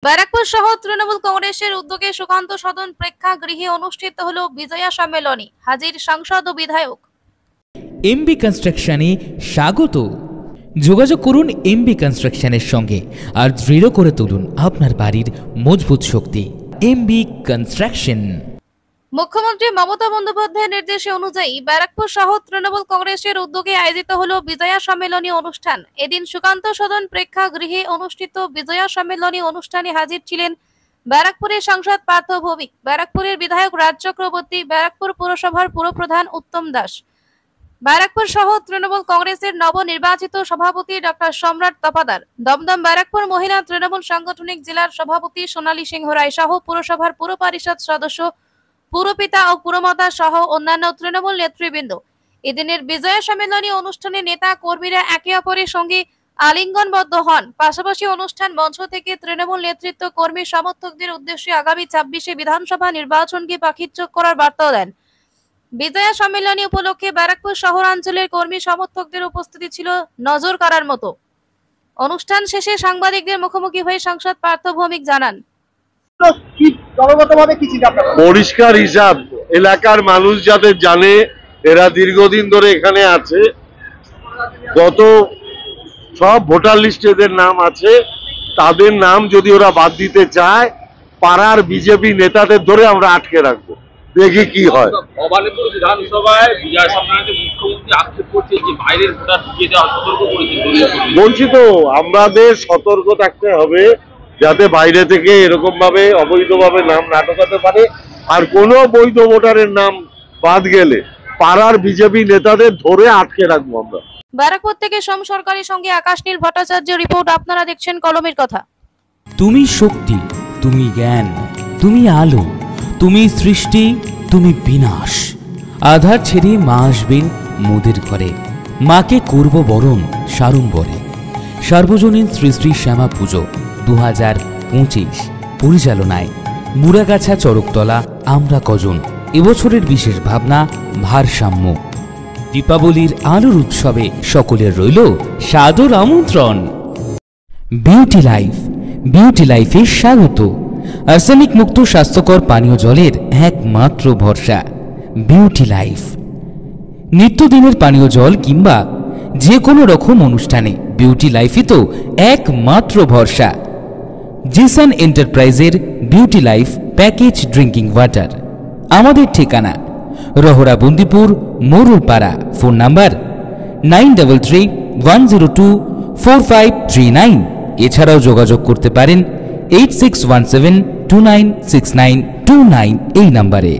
ব্যারাকপুর সহ তৃণমূল কংগ্রেসের উদ্যোগে সুকান্ত সদন প্রেক্ষাগৃহে অনুষ্ঠিত হলো বিজয়া সম্মেলনী। হাজির সাংসদ ও বিধায়ক। এমবি কনস্ট্রাকশনে স্বাগত। যোগাযোগ করুন এমবি কনস্ট্রাকশনের সঙ্গে আর দৃঢ় করে তুলুন আপনার বাড়ির মজবুত শক্তি। MB construction. মুখ্যমন্ত্রী মমতা বন্দ্যোপাধ্যায়ের নির্দেশে অনুযায়ী ব্যারাকপুর সহ তৃণমূল কংগ্রেসের উদ্যোগে আয়োজিত হলো বিজয়া সম্মেলনী অনুষ্ঠান। এদিন সুকান্ত সদন প্রেক্ষাগৃহে অনুষ্ঠিত বিজয়া সম্মেলনী অনুষ্ঠানে হাজির ছিলেন ব্যারাকপুরের সাংসদ পার্থ ভৌমিক, ব্যারাকপুরের বিধায়ক রাজ চক্রবর্তী, ব্যারাকপুর পুরসভার পুরপ্রধান উত্তম দাস, ব্যারাকপুর সহ তৃণমূল কংগ্রেসের নবনির্বাচিত সভাপতি ডক্টর সম্রাট তপাদার, দমদম ব্যারাকপুর মহিলা তৃণমূল সাংগঠনিক জেলার সভাপতি সোনালী সিংহ রায় সহ পুরসভার পুর পরিষদ সদস্য, পুরপিতা ও পুরমাতা সহ অন্যান্য তৃণমূল নেতৃবৃন্দ। এদিনের বিজয়া সম্মেলনী অনুষ্ঠানে নেতা কর্মীরা একে অপরের সঙ্গে আলিঙ্গনবদ্ধ হন। পাশাপাশি অনুষ্ঠান মঞ্চ থেকে তৃণমূল নেতৃত্ব কর্মী সমর্থকদের উদ্দেশ্যে আগামী ২৬শে বিধানসভা নির্বাচনকে পাখির চোখ করার বার্তা দেন। বিজয়া সম্মেলনী উপলক্ষে ব্যারাকপুর শহরাঞ্চলের কর্মী সমর্থকদের উপস্থিতি ছিল নজর কাড়ার মতো। অনুষ্ঠান শেষে সাংবাদিকদের মুখোমুখি হয়ে সাংসদ পার্থ ভৌমিক জানান, পরিষ্কার হিসাব এলাকার মানুষ যাদের জানে, এরা দীর্ঘদিন ধরে এখানে আছে, গত সব ভোটার লিস্টে এদের নাম আছে, তাদের নাম যদি ওরা বাদ দিতে চায় পাড়ার বিজেপি নেতাদের ধরে আমরা আটকে রাখবো, দেখি কি হয়। ভবানীপুর বিধানসভায় বিজয় সম্মেলনে মুখ্যমন্ত্রী আক্ষেপ করছে যে বাইরের ভোটার ঢুকিয়ে দেওয়া সতর্ক করেছে। বলছি তো আমাদের সতর্ক থাকতে হবে যাতে বাইরে থেকে এরকম ভাবে অবৈধভাবে নাম না ঢোকাতে পারে। আর কোনো বৈধ ভোটারের নাম বাদ গেলে পাড়ার বিজেপি নেতাদের ধরে আটকে রাখবো আমরা। ব্যারাকপুর থেকে সোম সরকারের সঙ্গে আকাশ নীল ভট্টাচার্য রিপোর্ট। আপনারা দেখছেন কলমের কথা। তুমি শক্তি, তুমি জ্ঞান, তুমি আলো, তুমি সৃষ্টি, তুমি বিনাশ। আধার ছেড়ে মা আসবেন মোদের ঘরে, মাকে করব বরণ সাড়ম্বরে। সার্বজনীন শ্রী শ্রী শ্যামা পুজো 2025 পরিচালনায় মুড়াগাছা চরকতলা আমরা কজন। এবছরের বিশেষ ভাবনা ভারসাম্য। দীপাবলির আলোর উৎসবে সকলের রইল সাদর আমন্ত্রণ। বিউটি লাইফ, বিউটি লাইফে স্বাগত। আর্সেনিক মুক্ত স্বাস্থ্যকর পানীয় জলের একমাত্র ভরসা বিউটি লাইফ। নিত্যদিনের পানীয় জল কিংবা যে কোনো রকম অনুষ্ঠানে বিউটি লাইফই তো একমাত্র ভরসা। জিসান এন্টারপ্রাইজের beauty life package drinking water. আমাদের ঠিকানা রহরা বন্দিপুর মোরুলপাড়া। Phone number 9331024539। এছাড়াও যোগাযোগ করতে পারেন 8617296929 এই নাম্বারে।